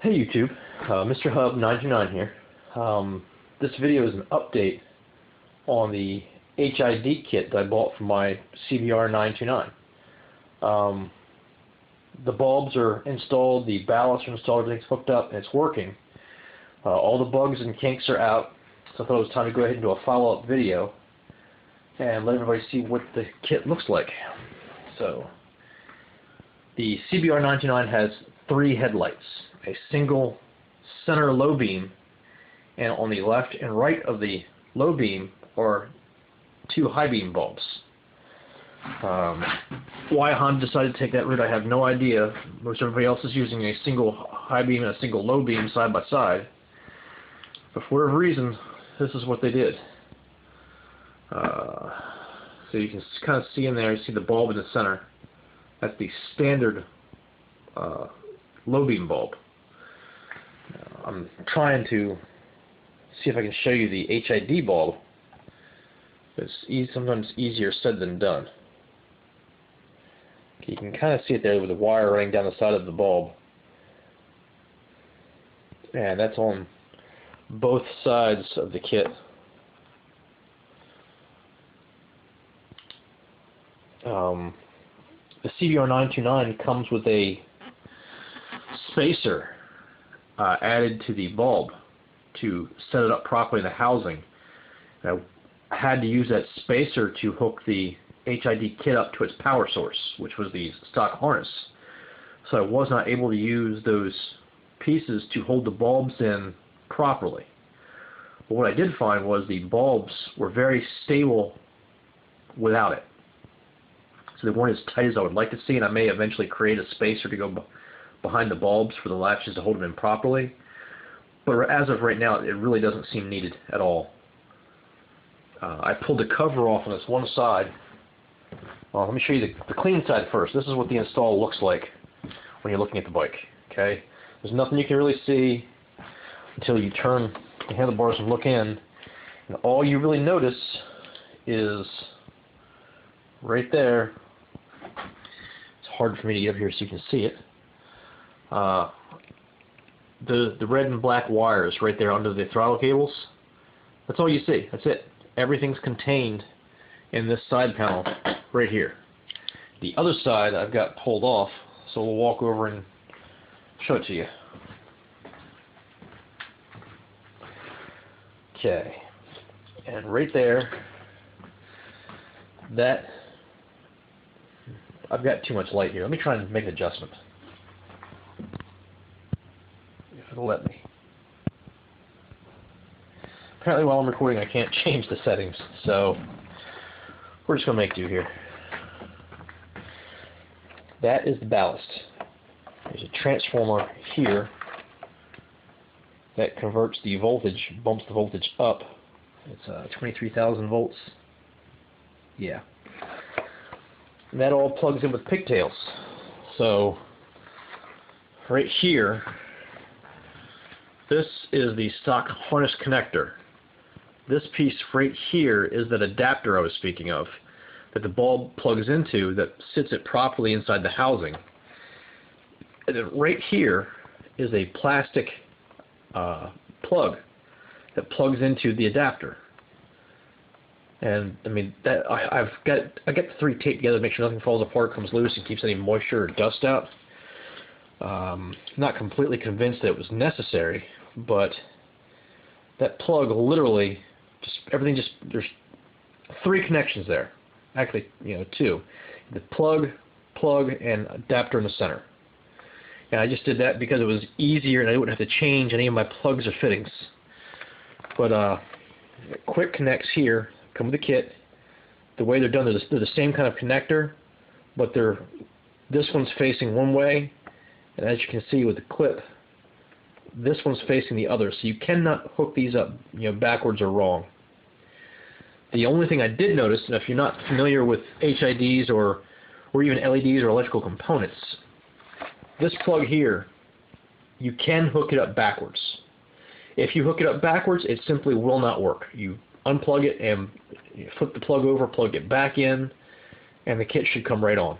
Hey YouTube, Mr. Hub 929 here. This video is an update on the HID kit that I bought from my CBR929. The bulbs are installed, the ballasts are installed, everything's hooked up, and it's working. All the bugs and kinks are out, so I thought it was time to go ahead and do a follow-up video and let everybody see what the kit looks like. So, the CBR929 has 3 headlights. A single center low beam, and on the left and right of the low beam are 2 high beam bulbs. Why Honda decided to take that route, I have no idea. Most everybody else is using a single high beam and a single low beam side by side. But for whatever reason, this is what they did. So you can kind of see in there, you see the bulb in the center. That's the standard low beam bulb. I'm trying to see if I can show you the HID bulb. It's sometimes easier said than done. Okay, you can kind of see it there with the wire running down the side of the bulb. And that's on both sides of the kit. The CBR929 comes with a spacer added to the bulb to set it up properly in the housing. I had to use that spacer to hook the HID kit up to its power source, which was the stock harness. So I was not able to use those pieces to hold the bulbs in properly. But what I did find was the bulbs were very stable without it. So they weren't as tight as I would like to see, and I may eventually create a spacer to go behind the bulbs for the latches to hold them in properly. But as of right now, it really doesn't seem needed at all. I pulled the cover off on this one side. Well, let me show you the clean side first. This is what the install looks like when you're looking at the bike. Okay, there's nothing you can really see until you turn the handlebars and look in. And all you really notice is right there. It's hard for me to get up here so you can see it. The red and black wires right there under the throttle cables. That's all you see. That's it. Everything's contained in this side panel right here. The other side I've got pulled off, so we'll walk over and show it to you. Okay. And right there, that I've got too much light here. Let me try and make an adjustment. If it'll let me. Apparently while I'm recording I can't change the settings, so we're just going to make do here. That is the ballast. There's a transformer here that converts the voltage, bumps the voltage up. It's 23,000 volts. Yeah. And that all plugs in with pigtails. So right here, this is the stock harness connector. This piece right here is that adapter I was speaking of, that the bulb plugs into, that sits it properly inside the housing. And then right here is a plastic plug that plugs into the adapter. And I mean that I got the 3 taped together to make sure nothing falls apart, comes loose, and keeps any moisture or dust out. Not completely convinced that it was necessary, but that plug literally there's 3 connections there. Actually, 2. The plug, and adapter in the center. And I just did that because it was easier and I wouldn't have to change any of my plugs or fittings. But quick connects here come with the kit. The way they're done, they're the same kind of connector, but this one's facing one way, and as you can see with the clip, this one's facing the other, so you cannot hook these up backwards or wrong. The only thing I did notice, and if you're not familiar with HIDs or even LEDs or electrical components, this plug here, you can hook it up backwards. If you hook it up backwards, it simply will not work. You unplug it and flip the plug over, plug it back in, and the kit should come right on.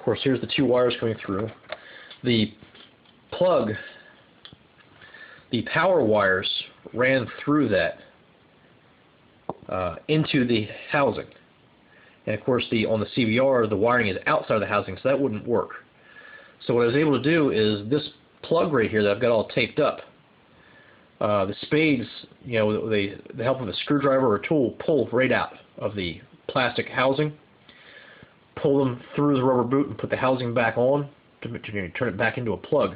course, here's the two wires coming through. The plug, the power wires ran through that into the housing. And of course, on the CBR, the wiring is outside of the housing, so that wouldn't work. So what I was able to do is this plug right here that I've got all taped up, the spades, you know, with the help of a screwdriver or a tool, pull right out of the plastic housing, pull them through the rubber boot and put the housing back on to turn it back into a plug.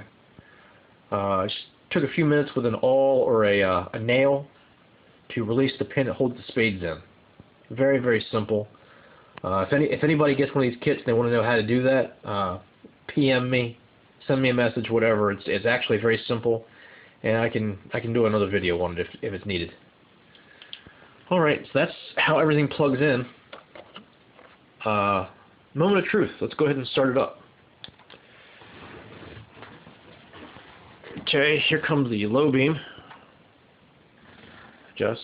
It just took a few minutes with an awl or a nail to release the pin that holds the spades in. Very, very simple. If anybody gets one of these kits and they want to know how to do that, PM me, send me a message, whatever. It's actually very simple, and I can do another video on it if it's needed. All right, so that's how everything plugs in. Moment of truth. Let's go ahead and start it up. Okay, here comes the low beam. It's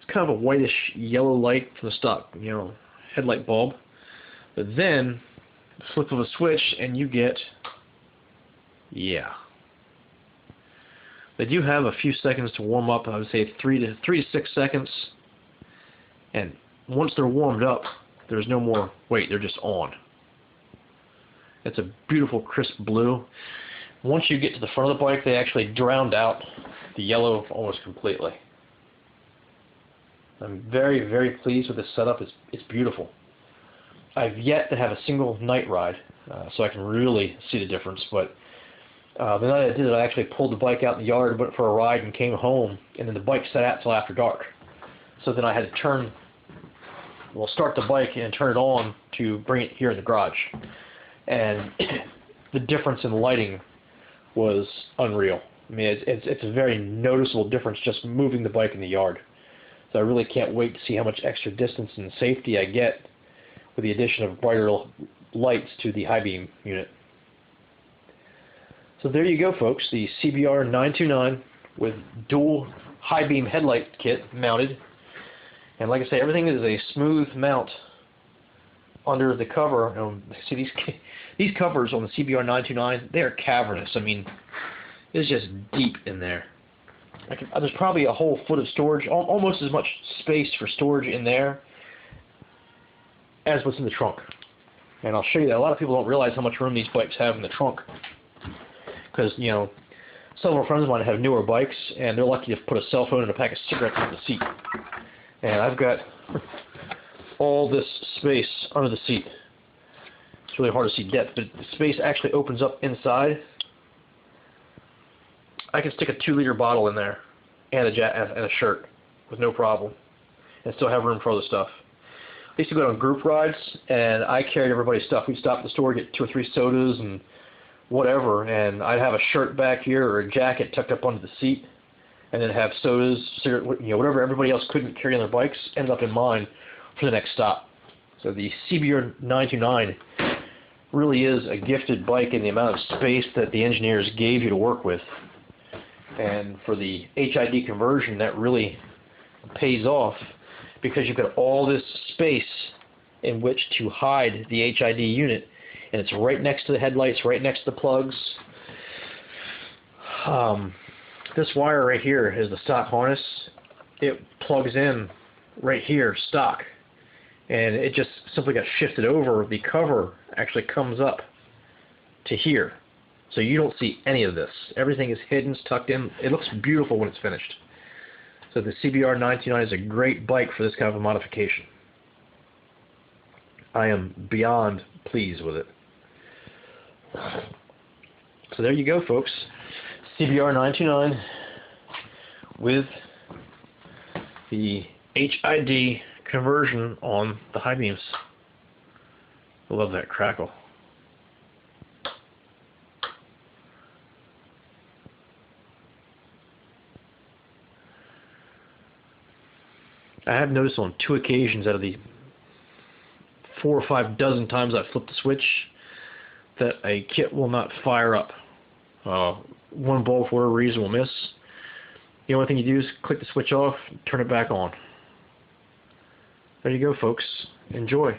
kind of a whitish yellow light from the stock, you know, headlight bulb. But then, the flip of a switch, and you get, yeah. They do have a few seconds to warm up. I would say 3 to 6 seconds. And once they're warmed up, there's no more wait. They're just on. It's a beautiful, crisp blue. Once you get to the front of the bike, they actually drowned out the yellow almost completely. I'm very, very pleased with this setup. It's beautiful. I've yet to have a single night ride, so I can really see the difference. But the night I did it, I actually pulled the bike out in the yard, went for a ride, and came home. And then the bike sat out till after dark. So then I had to start the bike and turn it on to bring it here in the garage. And the difference in lighting was unreal. I mean, it's a very noticeable difference just moving the bike in the yard. So I really can't wait to see how much extra distance and safety I get with the addition of brighter lights to the high beam unit. So there you go, folks, the CBR929 with dual high beam headlight kit mounted. And like I say, everything is a smooth mount under the cover. See, these covers on the CBR929, they are cavernous. I mean, it's just deep in there. There's probably a whole foot of storage, almost as much space for storage in there as what's in the trunk. And I'll show you that. A lot of people don't realize how much room these bikes have in the trunk. Because, you know, several friends of mine have newer bikes, and they're lucky to put a cell phone and a pack of cigarettes on the seat. And I've got all this space under the seat. It's really hard to see depth, but the space actually opens up inside. I can stick a 2-liter bottle in there and a shirt with no problem, and still have room for other stuff. I used to go on group rides, and I carried everybody's stuff. We'd stop at the store, get 2 or 3 sodas and whatever, and I'd have a shirt back here or a jacket tucked up under the seat, and then have sodas, cigarette, you know, whatever everybody else couldn't carry on their bikes ended up in mine for the next stop. So the CBR929 really is a gifted bike in the amount of space that the engineers gave you to work with. And for the HID conversion, that really pays off because you've got all this space in which to hide the HID unit, and it's right next to the headlights, right next to the plugs. This wire right here is the stock harness. It plugs in right here, stock, and it just simply got shifted over. The cover actually comes up to here. So you don't see any of this. Everything is hidden, tucked in. It looks beautiful when it's finished. So the CBR929 is a great bike for this kind of a modification. I am beyond pleased with it. So there you go, folks. CBR929 with the HID conversion on the high beams. I love that crackle. I have noticed on 2 occasions out of the 4 or 5 dozen times I've flipped the switch that a kit will not fire up. One bulb for whatever reason will miss. The only thing you do is click the switch off, turn it back on. There you go, folks. Enjoy.